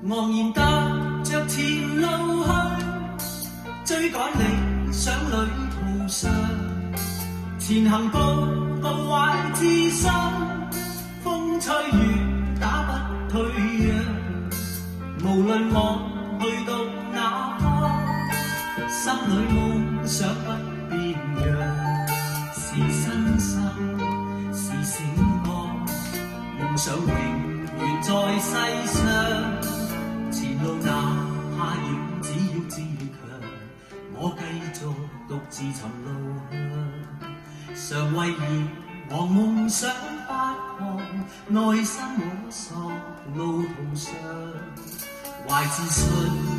昂然踏着前路去，追趕理想旅途上，前行步步懷自信，風吹雨打不退讓。無論我去到哪方，心裏夢想不變樣。是新生，是醒覺，夢想永遠在世上。前路哪怕遠，只要自強，我繼續獨自尋路向。常為兒和夢想發狂，內心摸索路途上。懷自信，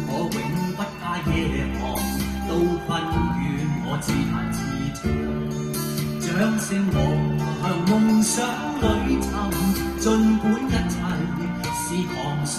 我永不怕夜航，到困倦我自彈自唱，掌聲我向夢想裏尋，儘管一切是狂想。